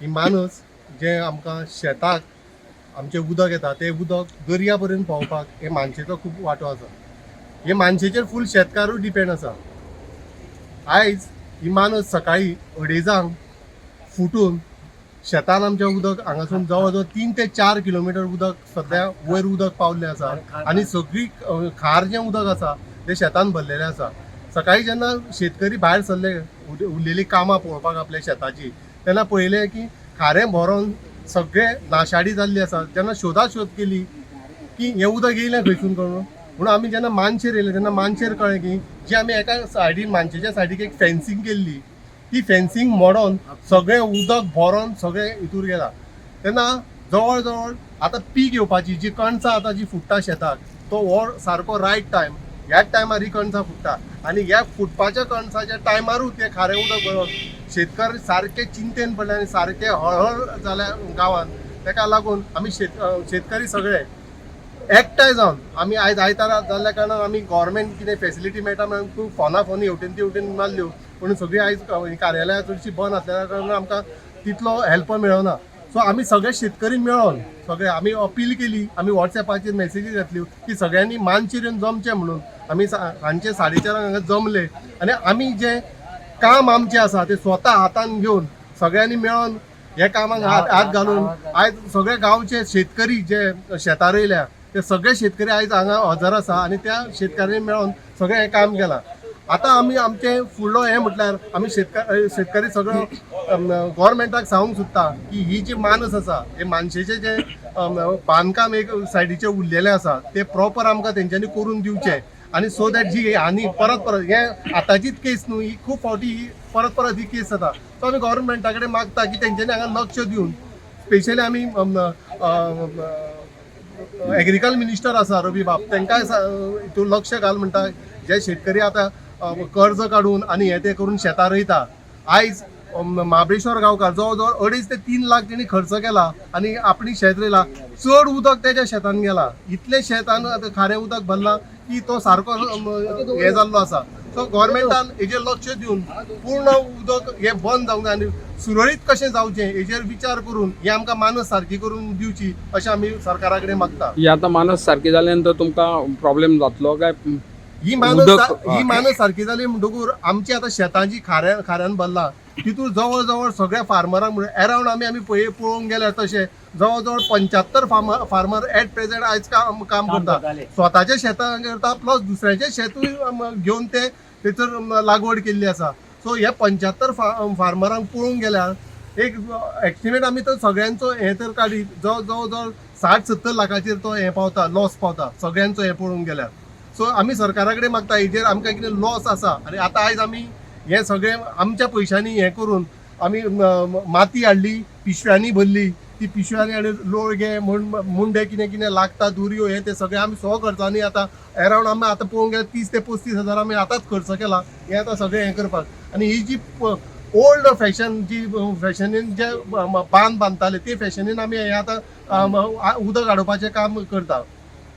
की माणूस जे आमकां शेताक आमचे उदक येता ते उदक दर्या पर्यंत पावपाक हे मानशेचो खूब वांटो आसा. हे मानशेचेर फूल शेतकारूय डिपेंड आसा. आयज ही माणूस सकाळी 2:30 फुटून शेतान आमचे उदक हांगासून जवळ जवळ 3 ते 4 किलोमीटर उदक सध्या वयर उदक पावल्लें आसा आनी सगळी खार जें उदक आसा तें शेतान भरलेलें आसा. सकाळी जेन्ना शेतकरी भायर सरले उरलेलीं कामां पळोवपाक आपल्या शेताची, तेन्ना पळयलें की खारें भरोन सगळें नाशाडी जाल्ली आसा. जेन्ना शोधाशोध केली की हें उदक येयलें खंयसून करून, म्हणून आमी जेन्ना मानशेर येयले तेन्ना मानशेर कळ्ळें की जी आमी एका सायडीन मानशेच्या सायडीक एक फेन्सिंग केल्ली, ती फेन्सिंग मोडोन सगळें उदक भरोन सगळें हितूर गेला. तेन्ना जवळ जवळ आतां पीक येवपाची जी कणसां आतां जी फुट्टा शेताक, तो हो सारको रायट टायम. ह्याच टायमार ही कणसां फुट्टा आनी ह्या फुटपाच्या कणसाच्या टायमारूच तें खारें उदक भरोन शेतकार सारके चिंतेन पडले आनी सारके हळहळ जाल्या गांवांत. तेका लागून आमी शेतकरी सगळे एकठांय जावन आमी आयज आयतारा जाल्ल्या कारणान आमी गव्हर्मेंट कितें फेसिलिटी मेळटा म्हणून खूब फोनी हेवटेन तेवटेन मारल्यो, पूण सगळीं आयज कार्यालयां चडशीं बंद आसल्या कारणान आमकां तितलो हेल्प मेळना. सो आमी सगळे शेतकरी मेळोन सगळे आमी अपील केली, आमी वॉट्सॅपाचेर मेसेजी घातल्यो की सगळ्यांनी मानशेर येवन जमचें म्हणून. आमी सांजचे 4:30 हांगा जमले आनी आमी जें काम आमचें आसा तें स्वता हातान घेवन सगळ्यांनी मेळोन हे कामाक हात घालून आयज सगळे गांवचे शेतकरी जे शेतां रोयल्या ते सगळे शेतकरी आयज हांगा हजर आसा आनी त्या शेतकऱ्यांनी मेळोन सगळें हें काम केलां. आतां आमी आमचें फुडलो हें म्हटल्यार आमी शेतकरी सगळो गव्हर्मेंटाक सांगूंक सोदता की ही जी मानस आसा, हे मानशेचें जें बांदकाम एक सायडीचें उरलेलें आसा तें प्रॉपर आमकां तेंच्यांनी करून दिवचें. आनी सो दॅट जी आनी परत हें आतांचीच केस न्हू, ही खूब फावटी ही परत ही केस जाता. सो आमी गव्हर्मेंटा कडेन मागता की तेंच्यांनी हांगा लक्ष दिवन, स्पेशली आमी एग्रीकल्चर मिनिस्टर आसा रवी बाब, तांकां हितून लक्ष घाल म्हणटा. जे शेतकरी आतां कर्ज काडून आनी हे ते करून शेतां रोयता, आयज महाबळेश्वर गांवकार जवळ जवळ 2.5 ते 3 लाख तेणी खर्च केला आनी आपणी शेत रोयला. चड उदक तेज्या शेतान गेला. इतले शेतान आतां खारें उदक भरलां की तो सारको हे जाल्लो आसा. सो गव्हर्मेंटान हेजेर लक्ष दिवन पूर्ण उदक हे बंद जावंक जाय आनी सुरळीत कशें जावचें हेजेर विचार करून ही आमकां मानस सारकी करून दिवची अशें आमी सरकारा कडेन मागता. ही आतां मानस सारकी जाले नंतर तुमकां प्रॉब्लेम जातलो काय? ही मानस सारकी जाली म्हणटकूर आमची आतां शेतां जी खाऱ्यान भरला तितून जवळ जवळ सगळ्या फार्मरांक म्हणून अरावंड आमी पळोवंक गेल्यार तशें जवळ जवळ 75 फार्मर एट प्रेझेंट आयज काम करता. स्वताच्या शेतां करता प्लस दुसऱ्याचें शेतूय घेवन ते थंयसर लागवड केल्ली आसा. सो हे 75 फार्मरांक पळोवंक गेल्यार एक एस्टिमेट आमी तर सगळ्यांचो हे तर काडीत जवळ जवळ 60-70 लाखाचेर तो हे पावता, लॉस पावता सगळ्यांचो हे पळोवंक गेल्यार. सो आमी सरकारा कडेन मागता हेजेर आमकां कितें लॉस आसा आनी आतां आयज आमी हे सगळें आमच्या पयशांनी हे करून आमी माती हाडली, पिशव्यांनी भरली, ती पिशव्यांनी हाडून लोळगे मुंडे कितें लागता दुरयो हे ते सगळें आमी खर्चांनी आतां अरावंड आमी आतां पळोवंक गेल्यार 30 ते 35 हजार आमी आतांच खर्च केला हे आतां सगळें हें करपाक. आनी ही जी ओल्ड फॅशन जी फॅशनीन जे बांदताले ते फॅशनीन आमी हे आतां उदक हाडोवपाचें काम करता.